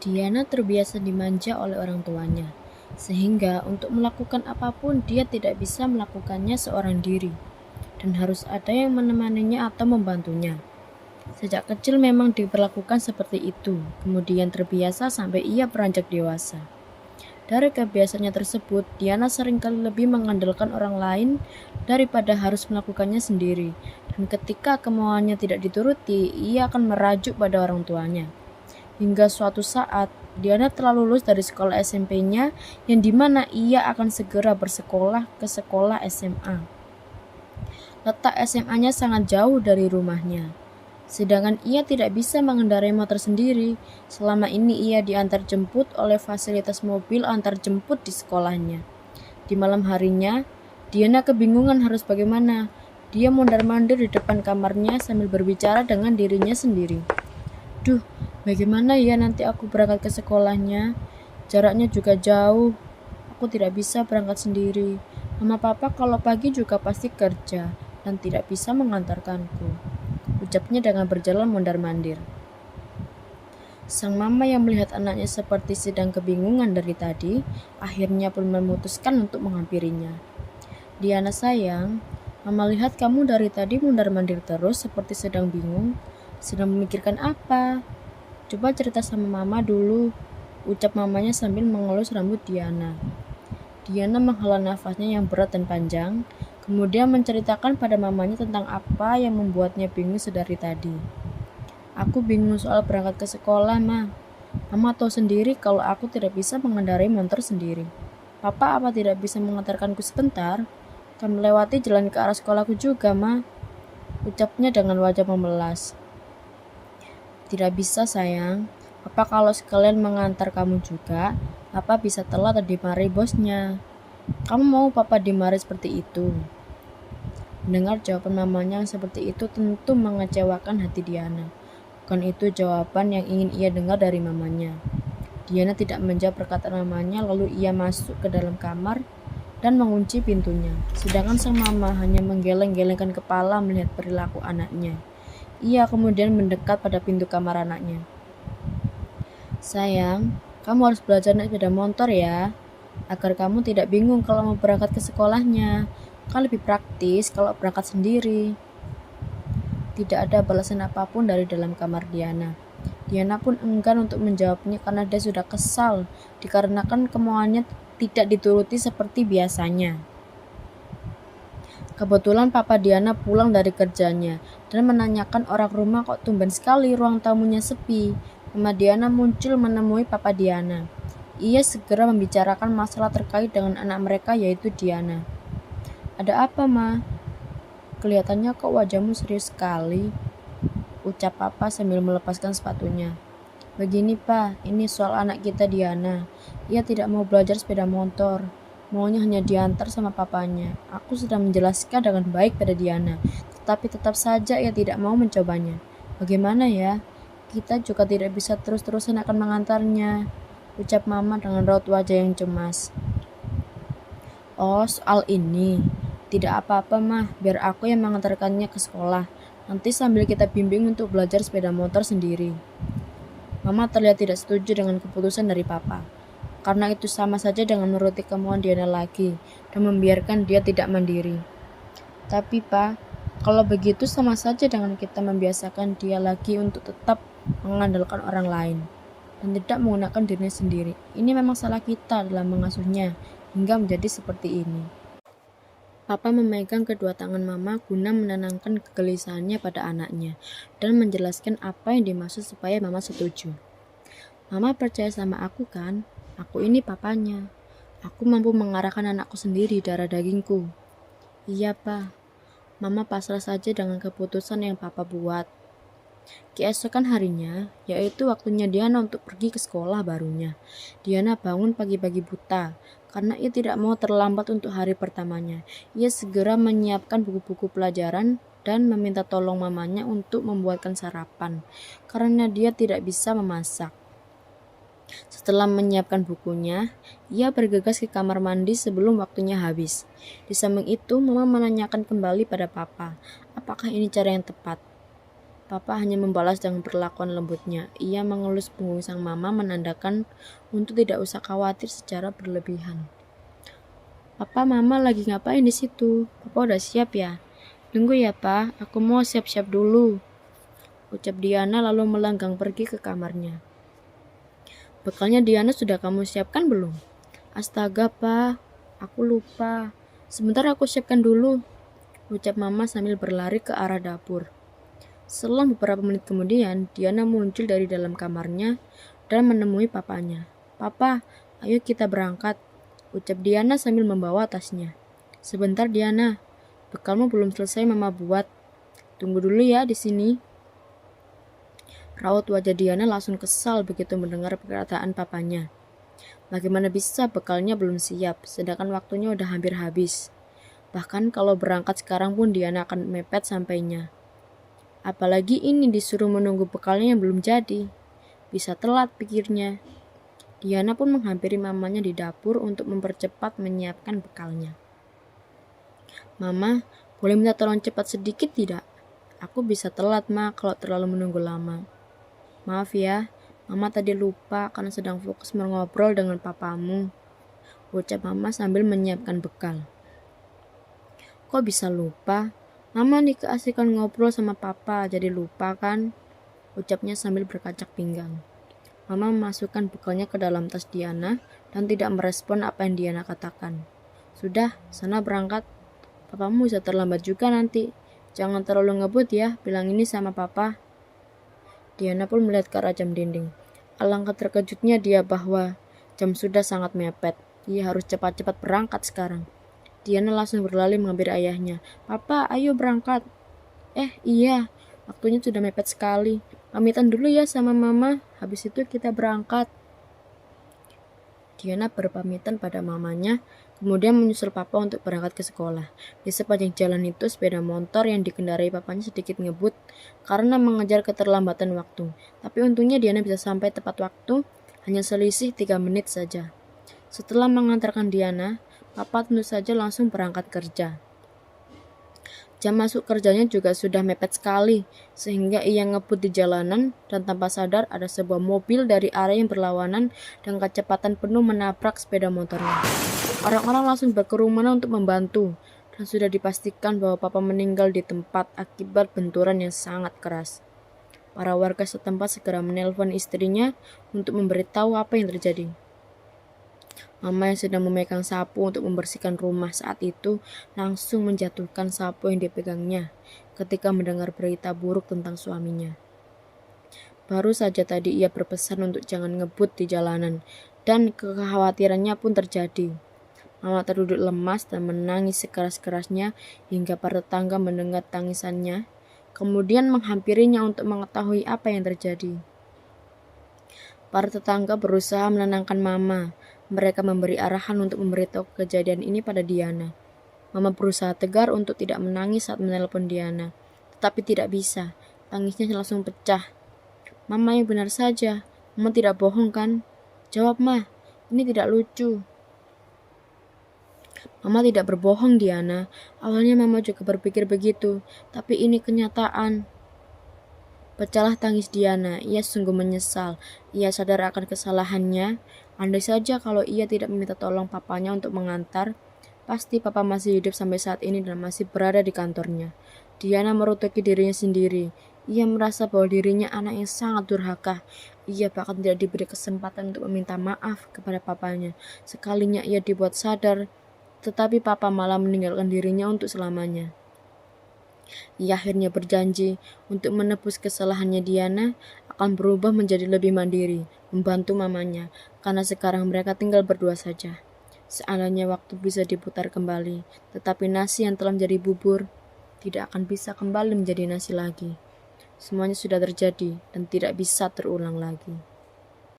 Diana terbiasa dimanja oleh orang tuanya, sehingga untuk melakukan apapun dia tidak bisa melakukannya seorang diri, dan harus ada yang menemaninya atau membantunya. Sejak kecil memang diperlakukan seperti itu, kemudian terbiasa sampai ia beranjak dewasa. Dari kebiasaannya tersebut, Diana seringkali lebih mengandalkan orang lain daripada harus melakukannya sendiri, dan ketika kemauannya tidak dituruti, ia akan merajuk pada orang tuanya. Hingga suatu saat, Diana telah lulus dari sekolah SMP-nya yang dimana ia akan segera bersekolah ke sekolah SMA. Letak SMA-nya sangat jauh dari rumahnya. Sedangkan ia tidak bisa mengendarai motor sendiri. Selama ini ia diantar jemput oleh fasilitas mobil antar jemput di sekolahnya. Di malam harinya, Diana kebingungan harus bagaimana. Dia mondar-mandir di depan kamarnya sambil berbicara dengan dirinya sendiri. Duh, bagaimana ya nanti aku berangkat ke sekolahnya? Jaraknya juga jauh. Aku tidak bisa berangkat sendiri. Mama papa kalau pagi juga pasti kerja dan tidak bisa mengantarkanku. Ucapnya dengan berjalan mondar-mandir. Sang mama yang melihat anaknya seperti sedang kebingungan dari tadi, akhirnya pun memutuskan untuk menghampirinya. Diana sayang, mama lihat kamu dari tadi mondar-mandir terus seperti sedang bingung. Sedang memikirkan apa? Coba cerita sama mama dulu, ucap mamanya sambil mengelus rambut Diana. Diana menghela nafasnya yang berat dan panjang, kemudian menceritakan pada mamanya tentang apa yang membuatnya bingung sedari tadi. Aku bingung soal berangkat ke sekolah, Ma. Mama tahu sendiri kalau aku tidak bisa mengendarai motor sendiri. Papa apa tidak bisa mengantarkanku sebentar? Kan melewati jalan ke arah sekolahku juga, Ma. Ucapnya dengan wajah memelas. Tidak bisa, sayang. Papa kalau sekalian mengantar kamu juga, Papa bisa telat dan dimarahi bosnya. Kamu mau Papa dimarahi seperti itu? Mendengar jawaban mamanya yang seperti itu tentu mengecewakan hati Diana. Bukan itu jawaban yang ingin ia dengar dari mamanya. Diana tidak menjawab perkataan mamanya, lalu ia masuk ke dalam kamar dan mengunci pintunya. Sedangkan sang mama hanya menggeleng-gelengkan kepala melihat perilaku anaknya. Ia kemudian mendekat pada pintu kamar anaknya. Sayang, kamu harus belajar naik sepeda motor ya, agar kamu tidak bingung kalau mau berangkat ke sekolahnya. Kan lebih praktis kalau berangkat sendiri. Tidak ada balasan apapun dari dalam kamar Diana. Diana pun enggan untuk menjawabnya karena dia sudah kesal dikarenakan kemauannya tidak dituruti seperti biasanya. Kebetulan Papa Diana pulang dari kerjanya dan menanyakan orang rumah kok tumben sekali ruang tamunya sepi. Mama Diana muncul menemui Papa Diana. Ia segera membicarakan masalah terkait dengan anak mereka yaitu Diana. Ada apa, Ma? Kelihatannya kok wajahmu serius sekali, ucap Papa sambil melepaskan sepatunya. Begini, Pak, ini soal anak kita Diana. Ia tidak mau belajar sepeda motor. Maunya hanya diantar sama papanya. Aku sudah menjelaskan dengan baik pada Diana, tetapi tetap saja ia tidak mau mencobanya. Bagaimana ya? Kita juga tidak bisa terus-terusan akan mengantarnya, ucap Mama dengan raut wajah yang cemas. Oh, soal ini. Tidak apa-apa, Mah. Biar aku yang mengantarkannya ke sekolah. Nanti sambil kita bimbing untuk belajar sepeda motor sendiri. Mama terlihat tidak setuju dengan keputusan dari Papa. Karena itu sama saja dengan menuruti kemauan Diana lagi dan membiarkan dia tidak mandiri. Tapi, Pak, kalau begitu sama saja dengan kita membiasakan dia lagi untuk tetap mengandalkan orang lain dan tidak menggunakan dirinya sendiri. Ini memang salah kita dalam mengasuhnya hingga menjadi seperti ini. Papa memegang kedua tangan Mama guna menenangkan kegelisahannya pada anaknya dan menjelaskan apa yang dimaksud supaya Mama setuju. Mama percaya sama aku kan? Aku ini papanya. Aku mampu mengarahkan anakku sendiri darah dagingku. Iya, Pak. Mama pasrah saja dengan keputusan yang Papa buat. Keesokan harinya, yaitu waktunya Diana untuk pergi ke sekolah barunya. Diana bangun pagi-pagi buta, karena ia tidak mau terlambat untuk hari pertamanya. Ia segera menyiapkan buku-buku pelajaran dan meminta tolong mamanya untuk membuatkan sarapan, karena dia tidak bisa memasak. Setelah menyiapkan bukunya, ia bergegas ke kamar mandi sebelum waktunya habis. Di samping itu, Mama menanyakan kembali pada Papa, apakah ini cara yang tepat? Papa hanya membalas dengan perlakuan lembutnya. Ia mengelus punggung sang mama menandakan untuk tidak usah khawatir secara berlebihan. Papa, mama lagi ngapain di situ? Papa udah siap ya? Tunggu ya, Pa. Aku mau siap-siap dulu, ucap Diana lalu melanggang pergi ke kamarnya. Bekalnya Diana sudah kamu siapkan belum? Astaga, Pa. Aku lupa. Sebentar aku siapkan dulu, ucap mama sambil berlari ke arah dapur. Selang beberapa menit kemudian, Diana muncul dari dalam kamarnya dan menemui papanya. Papa, ayo kita berangkat, ucap Diana sambil membawa tasnya. Sebentar Diana, bekalmu belum selesai mama buat. Tunggu dulu ya di sini. Raut wajah Diana langsung kesal begitu mendengar perkataan papanya. Bagaimana bisa bekalnya belum siap, sedangkan waktunya udah hampir habis. Bahkan kalau berangkat sekarang pun Diana akan mepet sampainya. Apalagi ini disuruh menunggu bekalnya yang belum jadi. Bisa telat pikirnya. Diana pun menghampiri mamanya di dapur untuk mempercepat menyiapkan bekalnya. Mama, boleh minta tolong cepat sedikit tidak? Aku bisa telat, Ma, kalau terlalu menunggu lama. Maaf ya, Mama tadi lupa karena sedang fokus mengobrol dengan papamu, ucap Mama sambil menyiapkan bekal. Kok bisa lupa? Mama nih keasikan ngobrol sama papa, jadi lupa kan? Ucapnya sambil berkacak pinggang. Mama memasukkan bekalnya ke dalam tas Diana dan tidak merespon apa yang Diana katakan. Sudah, sana berangkat. Papamu bisa terlambat juga nanti. Jangan terlalu ngebut ya, bilang ini sama papa. Diana pun melihat ke arah jam dinding. Alangkah terkejutnya dia bahwa jam sudah sangat mepet. Dia harus cepat-cepat berangkat sekarang. Diana langsung berlari menghampiri ayahnya. Papa, ayo berangkat. Iya, waktunya sudah mepet sekali. Pamitan dulu ya sama mama, habis itu kita berangkat. Diana berpamitan pada mamanya, kemudian menyusul papa untuk berangkat ke sekolah. Di sepanjang jalan itu, sepeda motor yang dikendarai papanya sedikit ngebut karena mengejar keterlambatan waktu. Tapi untungnya Diana bisa sampai tepat waktu, hanya selisih 3 menit saja. Setelah mengantarkan Diana, papa tentu saja langsung berangkat kerja. Jam masuk kerjanya juga sudah mepet sekali, sehingga ia ngebut di jalanan dan tanpa sadar ada sebuah mobil dari arah yang berlawanan dengan kecepatan penuh menabrak sepeda motornya. Orang-orang langsung berkerumunan untuk membantu, dan sudah dipastikan bahwa papa meninggal di tempat akibat benturan yang sangat keras. Para warga setempat segera menelpon istrinya untuk memberitahu apa yang terjadi. Mama yang sedang memegang sapu untuk membersihkan rumah saat itu langsung menjatuhkan sapu yang dipegangnya ketika mendengar berita buruk tentang suaminya. Baru saja tadi ia berpesan untuk jangan ngebut di jalanan dan kekhawatirannya pun terjadi. Mama terduduk lemas dan menangis sekeras-kerasnya hingga para tetangga mendengar tangisannya, kemudian menghampirinya untuk mengetahui apa yang terjadi. Para tetangga berusaha menenangkan Mama. Mereka memberi arahan untuk memberitahu kejadian ini pada Diana. Mama berusaha tegar untuk tidak menangis saat menelpon Diana, tetapi tidak bisa. Tangisnya langsung pecah. Mama yang benar saja. Mama tidak bohong kan? Jawab, Ma. Ini tidak lucu. Mama tidak berbohong, Diana. Awalnya Mama juga berpikir begitu, tapi ini kenyataan. Pecahlah tangis Diana. Ia sungguh menyesal. Ia sadar akan kesalahannya. Andai saja kalau ia tidak meminta tolong papanya untuk mengantar, pasti papa masih hidup sampai saat ini dan masih berada di kantornya. Diana merutuki dirinya sendiri. Ia merasa bahwa dirinya anak yang sangat durhaka. Ia bahkan tidak diberi kesempatan untuk meminta maaf kepada papanya. Sekalinya ia dibuat sadar, tetapi papa malah meninggalkan dirinya untuk selamanya. Ia akhirnya berjanji untuk menebus kesalahannya. Diana akan berubah menjadi lebih mandiri, membantu mamanya, karena sekarang mereka tinggal berdua saja. Seandainya waktu bisa diputar kembali, tetapi nasi yang telah menjadi bubur tidak akan bisa kembali menjadi nasi lagi. Semuanya sudah terjadi dan tidak bisa terulang lagi.